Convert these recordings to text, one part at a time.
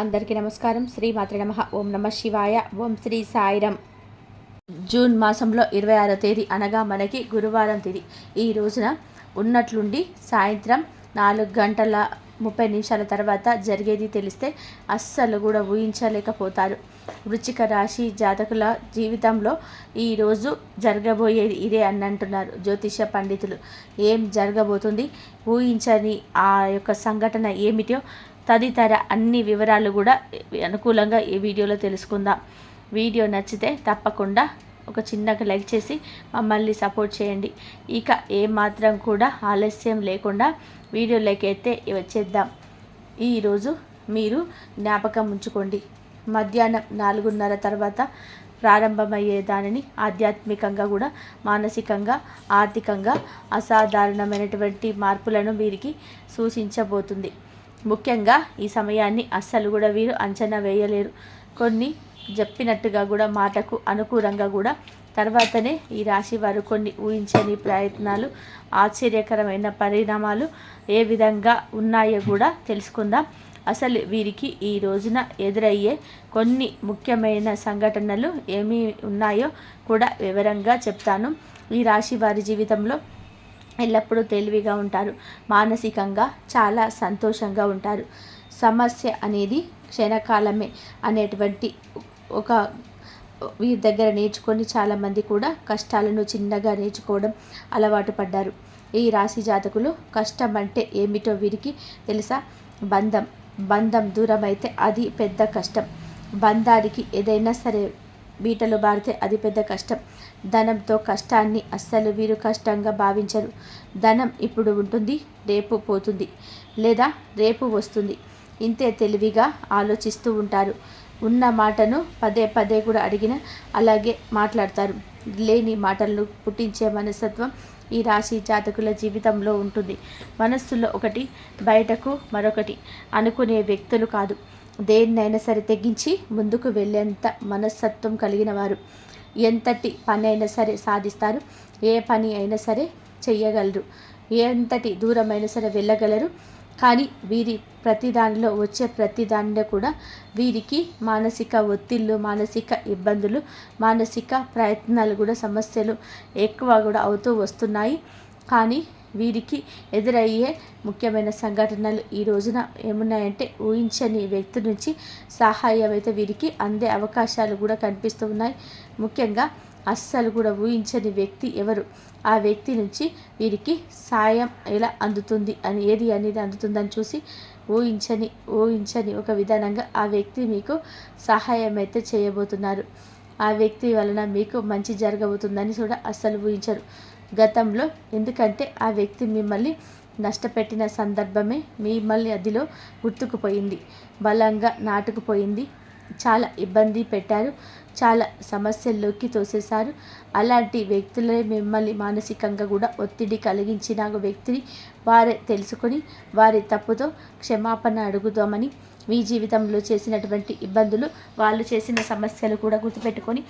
అందరికీ నమస్కారం. శ్రీ మాత్రే నమః. ఓం నమ శివాయ. ఓం శ్రీ సాయిరం. జూన్ మాసంలో 26వ తేదీ అనగా మనకి గురువారం తిథి. ఈ రోజున ఉన్నట్లుండి సాయంత్రం 4:30 తర్వాత జరిగేది తెలిస్తే అస్సలు కూడా ఊహించలేకపోతారు. వృశ్చిక రాశి జాతకుల జీవితంలో ఈరోజు జరగబోయేది ఇదే అని అంటున్నారు జ్యోతిష పండితులు. ఏం జరగబోతుంది, ఊహించని ఆ యొక్క సంఘటన ఏమిటో తదితర అన్ని వివరాలు కూడా అనుకూలంగా ఈ వీడియోలో తెలుసుకుందాం. వీడియో నచ్చితే తప్పకుండా ఒక చిన్నగా లైక్ చేసి మమ్మల్ని సపోర్ట్ చేయండి. ఇక ఏమాత్రం కూడా ఆలస్యం లేకుండా వీడియోలోకి అయితే వచ్చేద్దాం. ఈరోజు మీరు జ్ఞాపకం ఉంచుకోండి, మధ్యాహ్నం 4:30 తర్వాత ప్రారంభమయ్యే దానిని ఆధ్యాత్మికంగా కూడా మానసికంగా ఆర్థికంగా అసాధారణమైనటువంటి మార్పులను వీరికి సూచించబోతుంది. ముఖ్యంగా ఈ సమయాన్ని అస్సలు కూడా వీరు అంచనా వేయలేరు. కొన్ని చెప్పినట్టుగా కూడా మాటకు అనుకూలంగా కూడా తర్వాతనే ఈ రాశి వారు కొన్ని ఊహించని ప్రయత్నాలు, ఆశ్చర్యకరమైన పరిణామాలు ఏ విధంగా ఉన్నాయో కూడా తెలుసుకుందాం. అసలు వీరికి ఈ రోజున ఎదురయ్యే కొన్ని ముఖ్యమైన సంఘటనలు ఏమి ఉన్నాయో కూడా వివరంగా చెప్తాను. ఈ రాశి వారి జీవితంలో ఎల్లప్పుడూ తెలివిగా ఉంటారు, మానసికంగా చాలా సంతోషంగా ఉంటారు. సమస్య అనేది క్షణకాలమే అనేటువంటి ఒక వీరి దగ్గర నేర్చుకొని చాలామంది కూడా కష్టాలను చిన్నగా నేర్చుకోవడం అలవాటు పడ్డారు. ఈ రాశి జాతకులు కష్టం అంటే ఏమిటో వీరికి తెలుసా? బంధం దూరం అయితే అది పెద్ద కష్టం. బంధానికి ఏదైనా సరే బీటలు బారితే అది పెద్ద కష్టం. ధనంతో కష్టాన్ని అస్సలు వీరు కష్టంగా భావించరు. ధనం ఇప్పుడు ఉంటుంది, రేపు పోతుంది, లేదా రేపు వస్తుంది. ఇంతే తెలివిగా ఆలోచిస్తూ ఉంటారు. ఉన్న మాటను పదే పదే కూడా అడిగిన అలాగే మాట్లాడతారు. లేని మాటలను పుట్టించే మనస్తత్వం ఈ రాశి జాతకుల జీవితంలో ఉంటుంది. మనస్సులో ఒకటి, బయటకు మరొకటి అనుకునే వ్యక్తులు కాదు. దేన్నైనా సరే తెగించి ముందుకు వెళ్ళేంత మనస్తత్వం కలిగిన వారు. ఎంతటి పని అయినా సరే సాధిస్తారు, ఏ పని అయినా సరే చెయ్యగలరు, ఎంతటి దూరమైనా సరే వెళ్ళగలరు. కానీ వీరి ప్రతిదానిలో వచ్చే ప్రతిదానిలో కూడా వీరికి మానసిక ఒత్తిళ్ళు, మానసిక ఇబ్బందులు, మానసిక ప్రయత్నాలు కూడా సమస్యలు ఎక్కువ కూడా అవుతూ వస్తున్నాయి. కానీ వీరికి ఎదురయ్యే ముఖ్యమైన సంఘటనలు ఈ రోజున ఏమున్నాయంటే ఊహించని వ్యక్తి నుంచి సహాయం అయితే వీరికి అందే అవకాశాలు కూడా కనిపిస్తూ ఉన్నాయి. ముఖ్యంగా అస్సలు కూడా ఊహించని వ్యక్తి ఎవరు, ఆ వ్యక్తి నుంచి వీరికి సాయం ఎలా అందుతుంది అని ఏది అనేది అందుతుందని చూసి ఊహించని ఒక విధానంగా ఆ వ్యక్తి మీకు సహాయం అయితే చేయబోతున్నారు. ఆ వ్యక్తి వలన మీకు మంచి జరగబోతుందని కూడా అస్సలు ఊహించరు గతంలో. ఎందుకంటే ఆ వ్యక్తి మిమ్మల్ని నష్టపెట్టిన సందర్భమే మిమ్మల్ని అదిలో గుర్తుకుపోయింది, బలంగా నాటుకుపోయింది. చాలా ఇబ్బంది పెట్టారు, చాలా సమస్యల్లోకి తోసేశారు. అలాంటి వ్యక్తులే మిమ్మల్ని మానసికంగా కూడా ఒత్తిడి కలిగించిన వ్యక్తిని వారే తెలుసుకొని వారి తప్పుతో క్షమాపణ అడుగుదామని మీ జీవితంలో చేసినటువంటి ఇబ్బందులు, వాళ్ళు చేసిన సమస్యలు కూడా గుర్తుపెట్టుకొని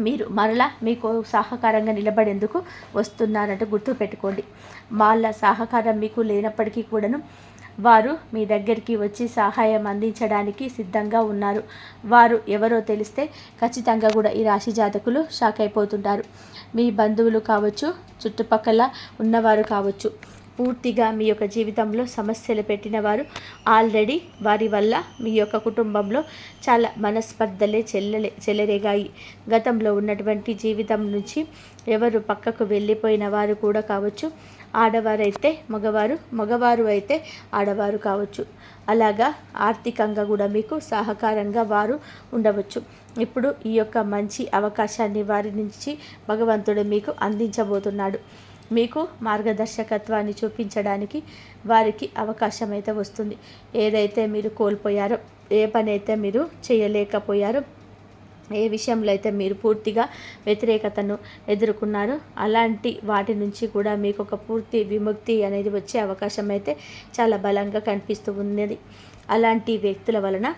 మీరు మరలా మీకు సహకారంగా నిలబడేందుకు వస్తున్నారంటే గుర్తుపెట్టుకోండి. వాళ్ళ సహకారం మీకు లేనప్పటికీ కూడాను వారు మీ దగ్గరికి వచ్చి సహాయం అందించడానికి సిద్ధంగా ఉన్నారు. వారు ఎవరో తెలిస్తే ఖచ్చితంగా కూడా ఈ రాశి జాతకులు షాక్ అయిపోతుంటారు. మీ బంధువులు కావచ్చు, చుట్టుపక్కల ఉన్నవారు కావచ్చు, పూర్తిగా మీ యొక్క జీవితంలో సమస్యలు పెట్టిన వారు ఆల్రెడీ వారి వల్ల మీ యొక్క కుటుంబంలో చాలా మనస్పర్ధలే చెలరేగాయి. గతంలో ఉన్నటువంటి జీవితం నుంచి ఎవరు పక్కకు వెళ్ళిపోయిన వారు కూడా కావచ్చు. ఆడవారైతే మగవారు, మగవారు అయితే ఆడవారు కావచ్చు. అలాగా ఆర్థికంగా కూడా మీకు సహకారంగా వారు ఉండవచ్చు. ఇప్పుడు ఈ యొక్క మంచి అవకాశాన్ని వారి నుంచి భగవంతుడు మీకు అందించబోతున్నాడు. మీకు మార్గదర్శకత్వాన్ని చూపించడానికి వారికి అవకాశం అయితే వస్తుంది. ఏదైతే మీరు కోల్పోయారో, ఏ పని అయితే మీరు చేయలేకపోయారో, ఏ విషయంలో అయితే మీరు పూర్తిగా వ్యతిరేకతను ఎదుర్కొన్నారో అలాంటి వాటి నుంచి కూడా మీకు ఒక పూర్తి విముక్తి అనేది వచ్చే అవకాశం అయితే చాలా బలంగా కనిపిస్తూ ఉన్నది. అలాంటి వ్యక్తుల వలన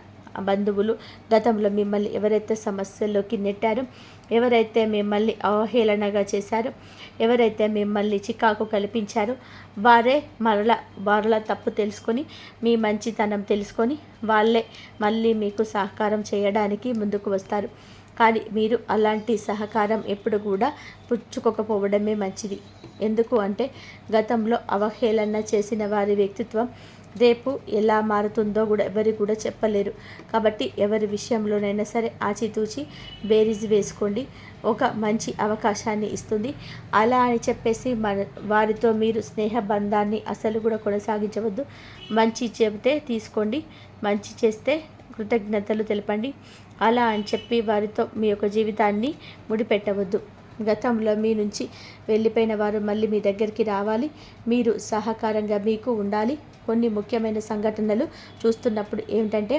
బంధువులు, గతంలో మిమ్మల్ని ఎవరైతే సమస్యల్లోకి నెట్టారో, ఎవరైతే మిమ్మల్ని అవహేళనగా చేశారో, ఎవరైతే మిమ్మల్ని చికాకు కల్పించారో వారే మరలా తప్పు తెలుసుకొని, మీ మంచితనం తెలుసుకొని వాళ్ళే మళ్ళీ మీకు సహకారం చేయడానికి ముందుకు వస్తారు. కానీ మీరు అలాంటి సహకారం ఎప్పుడు కూడా పుచ్చుకోకపోవడమే మంచిది. ఎందుకు అంటే గతంలో అవహేళన చేసిన వారి వ్యక్తిత్వం రేపు ఎలా మారుతుందో కూడా ఎవరు కూడా చెప్పలేరు. కాబట్టి ఎవరి విషయంలోనైనా సరే ఆచితూచి బేరీజ్ వేసుకోండి. ఒక మంచి అవకాశాన్ని ఇస్తుంది. అలా అని చెప్పేసి వారితో మీరు స్నేహబంధాన్ని అసలు కూడా కొనసాగించవద్దు. మంచి చెబితే తీసుకోండి, మంచి చేస్తే కృతజ్ఞతలు తెలపండి. అలా అని చెప్పి వారితో మీ యొక్క జీవితాన్ని ముడిపెట్టవద్దు. గతంలో మీ నుంచి వెళ్ళిపోయిన వారు మళ్ళీ మీ దగ్గరికి రావాలి. మీరు సహకారంగా మీకు ఉండాలి. కొన్ని ముఖ్యమైన సంఘటనలు చూస్తున్నప్పుడు ఏమిటంటే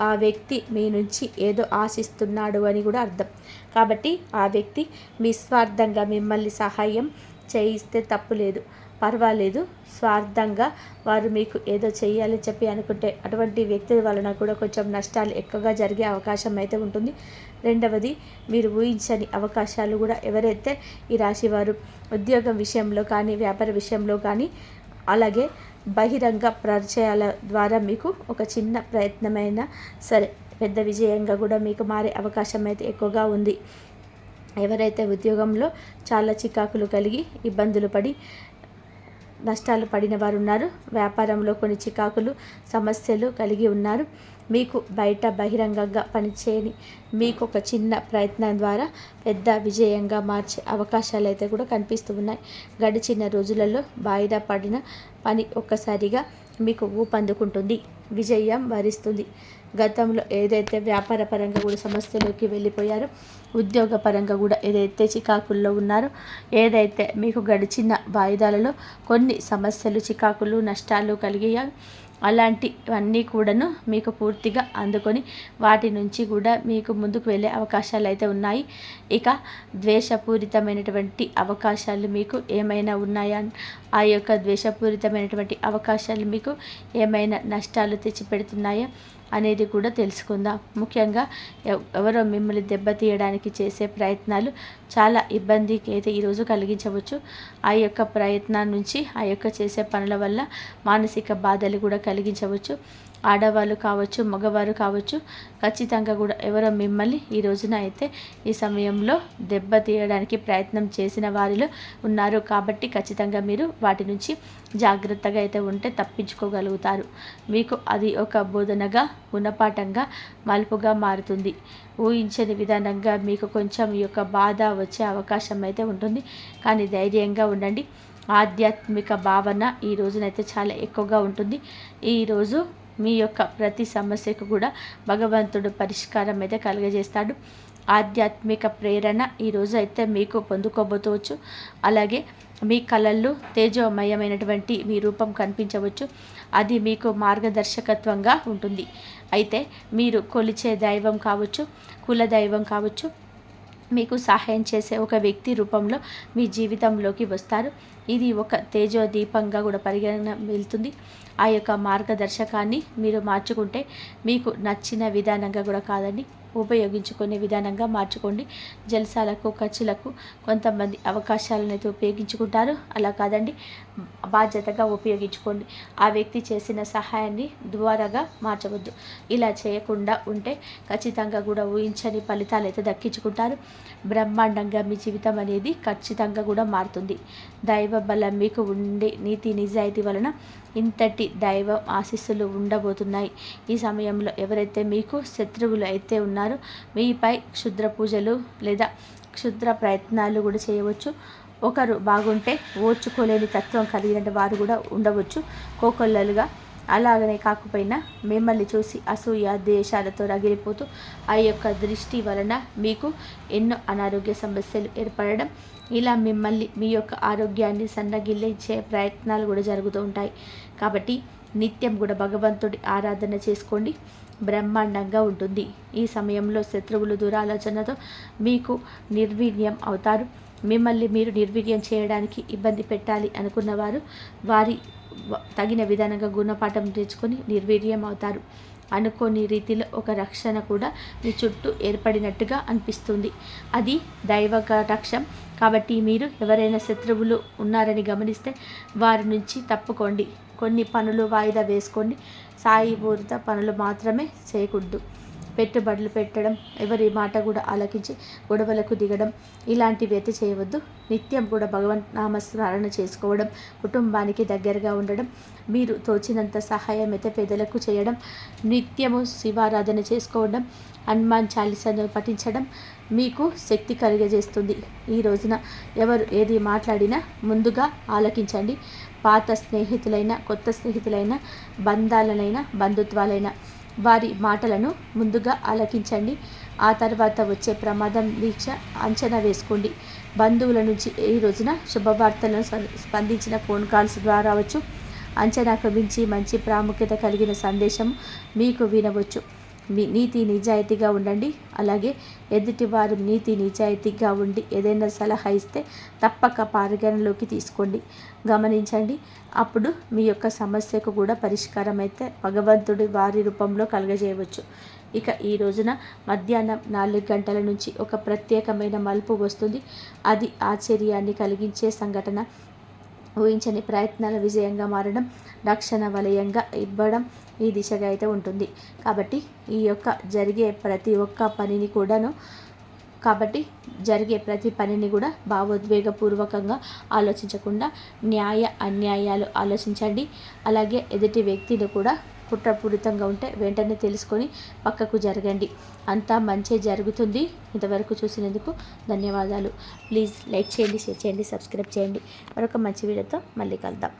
ఆ వ్యక్తి మీ నుంచి ఏదో ఆశిస్తున్నాడు అని కూడా అర్థం. కాబట్టి ఆ వ్యక్తి నిస్వార్థంగా మిమ్మల్ని సహాయం చేయిస్తే తప్పు లేదు, పర్వాలేదు. స్వార్థంగా వారు మీకు ఏదో చేయాలని చెప్పి అనుకుంటే అటువంటి వ్యక్తి వలన కూడా కొంచెం నష్టాలు ఎక్కువగా జరిగే అవకాశం అయితే ఉంటుంది. రెండవది, మీరు ఊహించని అవకాశాలు కూడా ఎవరైతే ఈ రాశి వారు ఉద్యోగం విషయంలో కానీ, వ్యాపార విషయంలో కానీ, అలాగే బహిరంగ పరిచయాల ద్వారా మీకు ఒక చిన్న ప్రయత్నమైనా సరే పెద్ద విజయంగా కూడా మీకు మారే అవకాశం అయితే ఎక్కువగా ఉంది. ఎవరైతే ఉద్యోగంలో చాలా చికాకులు కలిగి ఇబ్బందులు పడి నష్టాలు పడిన వారు ఉన్నారు, వ్యాపారంలో కొన్ని చికాకులు సమస్యలు కలిగి ఉన్నారు, మీకు బయట బహిరంగంగా పనిచేయని మీకు ఒక చిన్న ప్రయత్నం ద్వారా పెద్ద విజయంగా మార్చే అవకాశాలు అయితే కూడా కనిపిస్తూ ఉన్నాయి. గడిచిన రోజులలో వాయిదా పడిన పని ఒక్కసారిగా మీకు ఊపందుకుంటుంది, విజయం వరిస్తుంది. గతంలో ఏదైతే వ్యాపార పరంగా కూడా సమస్యలోకి వెళ్ళిపోయారో, ఉద్యోగ పరంగా కూడా ఏదైతే చికాకుల్లో ఉన్నారో, ఏదైతే మీకు గడిచిన వాయిదాలలో కొన్ని సమస్యలు, చికాకులు, నష్టాలు కలిగాయో అలాంటివన్నీ కూడాను మీకు పూర్తిగా అందుకొని వాటి నుంచి కూడా మీకు ముందుకు వెళ్ళే అవకాశాలు అయితే ఉన్నాయి. ఇక ద్వేషపూరితమైనటువంటి అవకాశాలు మీకు ఏమైనా ఉన్నాయా, ఆ యొక్క ద్వేషపూరితమైనటువంటి అవకాశాలు మీకు ఏమైనా నష్టాలు తెచ్చిపెడుతున్నాయా అనేది కూడా తెలుసుకుందాం. ముఖ్యంగా ఎవరో మిమ్మల్ని దెబ్బతీయడానికి చేసే ప్రయత్నాలు చాలా ఇబ్బందికి అయితే ఈరోజు కలిగించవచ్చు. ఆ యొక్క ప్రయత్నం నుంచి, ఆ యొక్క చేసే పనుల వల్ల మానసిక బాధలు కూడా కలిగించవచ్చు. ఆడవాళ్ళు కావచ్చు, మగవారు కావచ్చు, ఖచ్చితంగా కూడా ఎవరో మిమ్మల్ని ఈ రోజున అయితే ఈ సమయంలో దెబ్బతీయడానికి ప్రయత్నం చేసిన వారిలో ఉన్నారు. కాబట్టి ఖచ్చితంగా మీరు వాటి నుంచి జాగ్రత్తగా అయితే ఉంటే తప్పించుకోగలుగుతారు. మీకు అది ఒక బోధనగా, గుణపాఠంగా, మలుపుగా మారుతుంది. ఊహించని విధానంగా మీకు కొంచెం ఈ యొక్క బాధ వచ్చే అవకాశం అయితే ఉంటుంది. కానీ ధైర్యంగా ఉండండి. ఆధ్యాత్మిక భావన ఈ రోజునైతే చాలా ఎక్కువగా ఉంటుంది. ఈరోజు మీ యొక్క ప్రతి సమస్యకు కూడా భగవంతుడు పరిష్కారం అయితే కలుగజేస్తాడు. ఆధ్యాత్మిక ప్రేరణ ఈరోజు అయితే మీకు పొందుకోబోతవచ్చు. అలాగే మీ కళల్లో తేజోమయమైనటువంటి మీ రూపం కనిపించవచ్చు. అది మీకు మార్గదర్శకత్వంగా ఉంటుంది. అయితే మీరు కొలిచే దైవం కావచ్చు, కుల దైవం కావచ్చు, మీకు సహాయం చేసే ఒక వ్యక్తి రూపంలో మీ జీవితంలోకి వస్తారు. ఇది ఒక తేజోదీపంగా కూడా పరిగణన వెళ్తుంది. ఆ యొక్క మార్గదర్శకాన్ని మీరు మార్చుకుంటే మీకు నచ్చిన విధానంగా కూడా కాదండి, ఉపయోగించుకునే విధానంగా మార్చుకోండి. జల్సాలకు, ఖర్చులకు కొంతమంది అవకాశాలను అయితే ఉపయోగించుకుంటారు. అలా కాదండి, బాధ్యతగా ఉపయోగించుకోండి. ఆ వ్యక్తి చేసిన సహాయాన్ని ద్వారాగా మార్చవద్దు. ఇలా చేయకుండా ఉంటే ఖచ్చితంగా కూడా ఊహించని ఫలితాలు అయితే దక్కించుకుంటారు. బ్రహ్మాండంగా మీ జీవితం అనేది ఖచ్చితంగా కూడా మారుతుంది. దైవ బలం మీకు ఉండే నీతి నిజాయితీ వలన ఇంతటి దైవ ఆశీస్సులు ఉండబోతున్నాయి. ఈ సమయంలో ఎవరైతే మీకు శత్రువులు అయితే ఉన్నారో మీపై క్షుద్ర పూజలు లేదా క్షుద్ర ప్రయత్నాలు కూడా చేయవచ్చు. ఒకరు బాగుంటే ఓర్చుకోలేని తత్వం కలిగిన వారు కూడా ఉండవచ్చు, కోకొల్లలుగా. అలాగనే కాకపోయినా మిమ్మల్ని చూసి అసూయ, ద్వేషాలతో రగిలిపోతూ ఆ యొక్క దృష్టి వలన మీకు ఎన్నో అనారోగ్య సమస్యలు ఏర్పడడం, ఇలా మిమ్మల్ని మీ యొక్క ఆరోగ్యాన్ని సన్నగిల్లించే ప్రయత్నాలు కూడా జరుగుతూ ఉంటాయి. కాబట్టి నిత్యం కూడా భగవంతుడి ఆరాధన చేసుకోండి, బ్రహ్మాండంగా ఉంటుంది. ఈ సమయంలో శత్రువులు దురాలోచనతో మీకు నిర్వీర్యం అవుతారు. మిమ్మల్ని మీరు నిర్వీర్యం చేయడానికి ఇబ్బంది పెట్టాలి అనుకున్నవారు వారి తగిన విధానంగా గుణపాఠం తెచ్చుకొని నిర్వీర్యం అవుతారు. అనుకోని రీతిలో ఒక రక్షణ కూడా మీ చుట్టూ ఏర్పడినట్టుగా అనిపిస్తుంది. అది దైవ కటాక్షం. కాబట్టి మీరు ఎవరైనా శత్రువులు ఉన్నారని గమనిస్తే వారి నుంచి తప్పుకోండి. కొన్ని పనులు వాయిదా వేసుకోండి. సాయిపూరిత పనులు మాత్రమే చేయకూడదు. పెట్టుబడులు పెట్టడం, ఎవరి మాట కూడా ఆలకించి గొడవలకు దిగడం ఇలాంటివి అయితే చేయవద్దు. నిత్యం కూడా భగవన్ నామస్మరణ చేసుకోవడం, కుటుంబానికి దగ్గరగా ఉండడం, మీరు తోచినంత సహాయం అయితే పేదలకు చేయడం, నిత్యము శివారాధన చేసుకోవడం, హనుమాన్ చాలీసాను పఠించడం మీకు శక్తి కలిగజేస్తుంది. ఈ రోజున ఎవరు ఏది మాట్లాడినా ముందుగా ఆలకించండి. పాత స్నేహితులైన, కొత్త స్నేహితులైన, బంధాలనైనా, బంధుత్వాలైన వారి మాటలను ముందుగా ఆలకించండి. ఆ తర్వాత వచ్చే ప్రమాదం దీక్ష అంచనా వేసుకోండి. బంధువుల నుంచి ఈ రోజున శుభవార్తలను స్పందించిన ఫోన్ కాల్స్ ద్వారా వచ్చు. అంచనాకు మించి మంచి ప్రాముఖ్యత కలిగిన సందేశం మీకు వినవచ్చు. మీ నీతి నిజాయితీగా ఉండండి. అలాగే ఎదుటివారు నీతి నిజాయితీగా ఉండి ఏదైనా సలహా ఇస్తే తప్పక పరిగణలోకి తీసుకోండి, గమనించండి. అప్పుడు మీ యొక్క సమస్యకు కూడా పరిష్కారం అయితే భగవంతుడి వారి రూపంలో కలగజేయవచ్చు. ఇక ఈ రోజున మధ్యాహ్నం 4 గంటల నుంచి ఒక ప్రత్యేకమైన మలుపు వస్తుంది. అది ఆశ్చర్యాన్ని కలిగించే సంఘటన. ఊహించని ప్రయత్నాల విజయంగా మారడం, రక్షణ వలయంగా ఇవ్వడం ఈ దిశగా అయితే ఉంటుంది. కాబట్టి జరిగే ప్రతి పనిని కూడా భావోద్వేగపూర్వకంగా ఆలోచించకుండా న్యాయ అన్యాయాలు ఆలోచించండి. అలాగే ఎదుటి వ్యక్తిని కూడా కుట్రపూరితంగా ఉంటే వెంటనే తెలుసుకొని పక్కకు జరగండి. అంతా మంచి జరుగుతుంది. ఇంతవరకు చూసినందుకు ధన్యవాదాలు. ప్లీజ్ లైక్ చేయండి, షేర్ చేయండి, సబ్స్క్రైబ్ చేయండి. మరొక మంచి వీడియోతో మళ్ళీ కలుద్దాం.